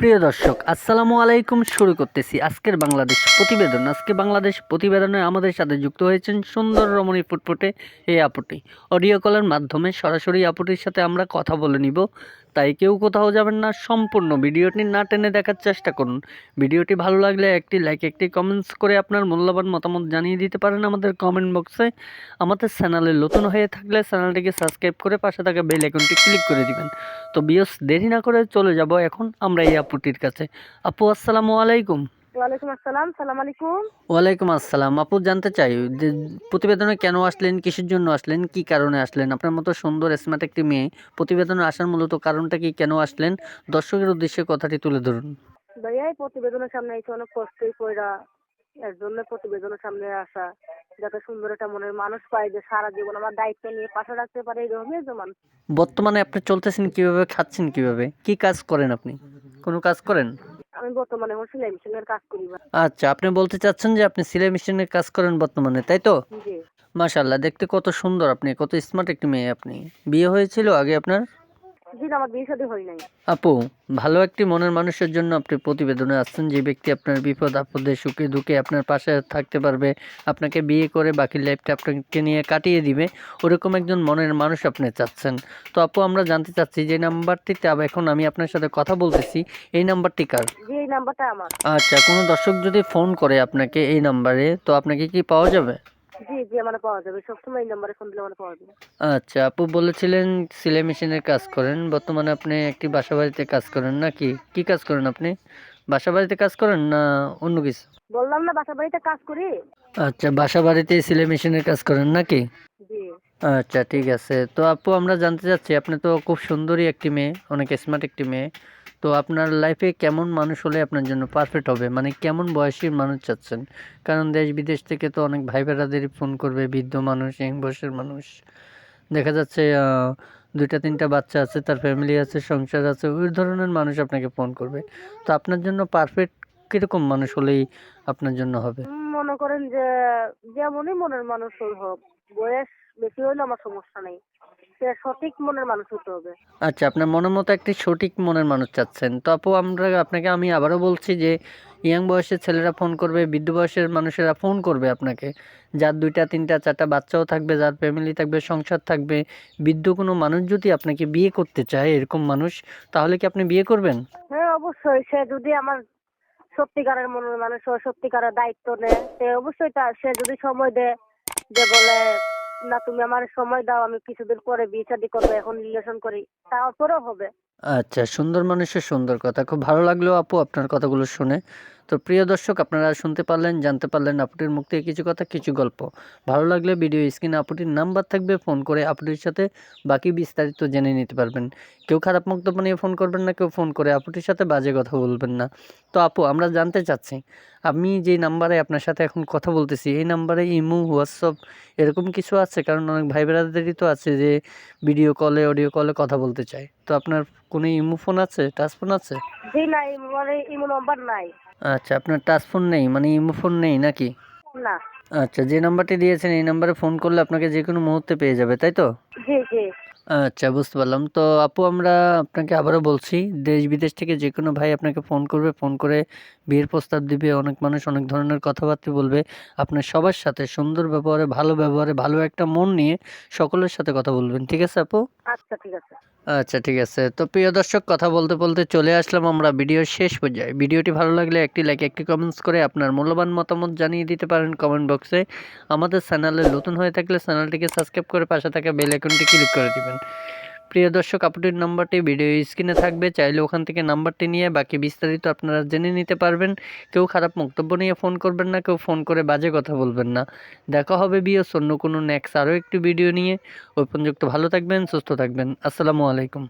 প্রিয় দর্শক, আসসালামু আলাইকুম। শুরু করতেছি আজকের বাংলাদেশ প্রতিবেদন। আজকে বাংলাদেশ প্রতিবেদনে আমাদের সাথে যুক্ত হয়েছেন সুন্দর রমণী ফুটফুটে এই আপুটি। অডিও কলের মাধ্যমে সরাসরি আপুটির সাথে আমরা কথা বলে নিব, তাই কেউ কোথাও যাবেন না। সম্পূর্ণ ভিডিওটি না টেনে দেখার চেষ্টা করুন। ভিডিওটি ভালো লাগলে একটি লাইক, একটি কমেন্টস করে আপনার মূল্যবান মতামত জানিয়ে দিতে পারেন আমাদের কমেন্ট বক্সে। আমাদের চ্যানেলে নতুন হয়ে থাকলে চ্যানেলটিকে সাবস্ক্রাইব করে পাশে থাকা বেল আইকনটি ক্লিক করে দিবেন। তো বিয়স দেরি না করে চলে যাব এখন আমরা এই আপুটির কাছে। আপু আসসালামু আলাইকুম। ওয়ালাইকুম আসসালাম। সালাম আলাইকুম। ওয়ালাইকুম আসসালাম। আপু জানতে চাই যে প্রতিবেদনে কেন আসলেন, কিসের জন্য আসলেন, কি কারণে আসলেন? আপনার মতো সুন্দর স্মার্ট একটি মেয়ে প্রতিবেদনে আসার মূলত কারণটা কি, কেন আসলেন? দর্শকের উদ্দেশ্যে কথাটি তুলে ধরুন। ভাইয়া এই প্রতিবেদনের সামনে এসে অনেক কষ্টই কইরা এর জন্য প্রতিবেদনের সামনে আসা, যাতে সুন্দর একটা মনের মানুষ পাই, যে সারা জীবন আমার দায়িত্ব নিয়ে পাশে রাখতে পারে, এরকমই একজন মানুষ। বর্তমানে আপনি চলতেছেন কিভাবে, খাচ্ছেন কিভাবে, কি কাজ করেন আপনি? কোনো কাজ করেন? আমি বর্তমানে এখন সেলাই মেশিনের কাজ করি ভাই। আচ্ছা, আপনি বলতে চাচ্ছেন যে আপনি সেলাই মেশিনের কাজ করেন বর্তমানে, তাই তো? জি মাশাআল্লাহ, দেখতে কত সুন্দর আপনি, কত স্মার্ট একটি মেয়ে আপনি। বিয়ে হয়েছিল আগে আপনার? জি না, আমার বিয়ে শাদী হয় নাই। আপু, ভালো একটি মনের মানুষের জন্য আপনি প্রতিবেদনে আসছেন, যে ব্যক্তি আপনার বিপদ আপদে সুখে দুঃখে আপনার পাশে থাকতে পারবে, আপনাকে বিয়ে করে বাকি লাইফটা আপনাকে নিয়ে কাটিয়ে দিবে, ওরকম একজন মনের মানুষ আপনি চাচ্ছেন। তো আপু, আমরা জানতে চাচ্ছি যে নাম্বারটিতে এখন আমি আপনার সাথে কথা বলতেছি, এই নাম্বারটি কার? জি, এই নাম্বারটা আমার। আচ্ছা, কোনো দর্শক যদি ফোন করে আপনাকে এই নাম্বারে, তো আপনাকে কি পাওয়া যাবে? জি জি, আমার পাওয়া যাবে, সবসময় এই নাম্বারে ফোন দিলে আমার পাওয়া যাবে। আচ্ছা, আপু বলেছিলেন সেলাই মেশিনের কাজ করেন, বর্তমানে আপনি একটি বাসাবাড়িতে কাজ করেন নাকি? কি কাজ করেন আপনি? বাসাবাড়িতে কাজ করেন না অন্য কিছু? বললাম না বাসা বাড়িতে কাজ করি। আচ্ছা, বাসাবাড়িতেই সেলাই মেশিনের কাজ করেন নাকি? জি। আচ্ছা, ঠিক আছে। তো আপু, আমরা জানতে চাচ্ছি, আপনি তো খুব সুন্দরী একটি মেয়ে, অনেক স্মার্ট একটি মেয়ে। তো আপনার লাইফে কেমন মানুষ হলে আপনার জন্য পারফেক্ট হবে, মানে কেমন বয়সী মানুষ চাচ্ছেন? কারণ দেশ বিদেশ থেকে তো অনেক ভাই বেড়াদেরই ফোন করবে, বৃদ্ধ মানুষ, ইয়ং বয়সের মানুষ। দেখা যাচ্ছে ২টা ৩টা বাচ্চা আছে, তার ফ্যামিলি আছে, সংসার আছে, ওই ধরনের মানুষ আপনাকে ফোন করবে। তো আপনার জন্য পারফেক্ট কীরকম মানুষ হলেই আপনার জন্য হবে? মনে করেন যে যেমনই মনের মানুষ হোক, বয়স বেশি হইলে আমার সমস্যা নেই, সে সঠিক মনের মানুষ হতে হবে। আচ্ছা, আপনার মনের মতো একটি সঠিক মনের মানুষ চাচ্ছেন। তো আপু, আপনাকে আমি আবারও বলছি যে ইয়াং বয়সের ছেলেরা ফোন করবে, বৃদ্ধ বয়সের মানুষেরা ফোন করবে আপনাকে, যার ২টা ৩টা ৪টা বাচ্চাও থাকবে, যার ফ্যামিলি থাকবে, সংসার থাকবে। বৃদ্ধ কোনো মানুষ যদি আপনাকে বিয়ে করতে চায়, এরকম মানুষ, তাহলে কি আপনি বিয়ে করবেন? হ্যাঁ অবশ্যই, সে যদি আমার সত্যিকারের মনের মানুষ হয়, সত্যিকারের দায়িত্ব নেয়, সে অবশ্যই সে যদি সময় দেয়, যে বলে না তুমি আমার সময় দাও, আমি কিছুদিন পরে বিয়ে শাদী করবো, এখন রিলেশন করি, তারপরেও হবে। আচ্ছা, সুন্দর মানুষের সুন্দর কথা। খুব ভালো লাগলো আপু আপনার কথাগুলো শুনে। তো প্রিয় দর্শক, আপনারা শুনতে পারলেন, জানতে পারলেন আপুটির মুখ থেকে কিছু কথা, কিছু গল্প। ভালো লাগলে ভিডিও স্ক্রিনে আপুটির নাম্বার থাকবে, ফোন করে আপুটির সাথে বাকি বিস্তারিত জেনে নিতে পারবেন। কেউ খারাপ মন্তব্য নিয়ে ফোন করবেন না, কেউ ফোন করে আপুটির সাথে বাজে কথা বলবেন না। তো আপু, আমরা জানতে চাচ্ছি, আমি যেই নাম্বারে আপনার সাথে এখন কথা বলতেছি, এই নাম্বারে ইমো, হোয়াটসঅ্যাপ এরকম কিছু আছে? কারণ অনেক ভাই ব্রাদারদেরই তো আছে যে ভিডিও কলে, অডিও কলে কথা বলতে চায়। তো আপনার কোনো ইমো ফোন আছে, টাচ ফোন আছে? জি না, মানে ইমো নাম্বার নাই। আচ্ছা, আপনার টাচ ফোন নেই, মানে ইমো ফোন নেই নাকি? না। আচ্ছা, যে নাম্বারটি দিয়েছেন এই নাম্বারে ফোন করলে আপনাকে যে কোনো মুহূর্তে পেয়ে যাবে, তাই তো? জি জি। আচ্ছা, বুঝতে পারলাম। তো আপু, আমরা আপনাকে আবারও বলছি, দেশ বিদেশ থেকে যে কোনো ভাই আপনাকে ফোন করবে, ফোন করে বিয়ের প্রস্তাব দিবে, অনেক মানুষ অনেক ধরনের কথাবার্তা বলবে। আপনার সবার সাথে সুন্দর ব্যবহারে, ভালো একটা মন নিয়ে সকলের সাথে কথা বলবেন, ঠিক আছে আপু? আচ্ছা ঠিক আছে। আচ্ছা, ঠিক আছে। তো প্রিয় দর্শক, কথা বলতে বলতে চলে আসলাম আমরা ভিডিওর শেষ পর্যায়ে। ভিডিওটি ভালো লাগলে একটি লাইক, একটি কমেন্টস করে আপনার মূল্যবান মতামত জানিয়ে দিতে পারেন কমেন্ট বক্সে। আমাদের চ্যানেলে নতুন হয়ে থাকলে চ্যানেলটিকে সাবস্ক্রাইব করে পাশে থাকা বেল আইকনটি ক্লিক করে দিবেন। প্রিয় দর্শক, আপুটির নাম্বারটি ভিডিও স্ক্রিনে থাকবে, চাইলে ওখান থেকে নাম্বারটি নিয়ে বাকি বিস্তারিত আপনারা জেনে নিতে পারবেন। কেউ খারাপ বক্তব্য নিয়ে ফোন করবেন না, কেউ ফোন করে বাজে কথা বলবেন না। দেখা হবে বিয়স অন্য কোনো নেক্সট আরও একটি ভিডিও নিয়ে। ওই পর্যন্ত ভালো থাকবেন, সুস্থ থাকবেন। আসসালামু আলাইকুম।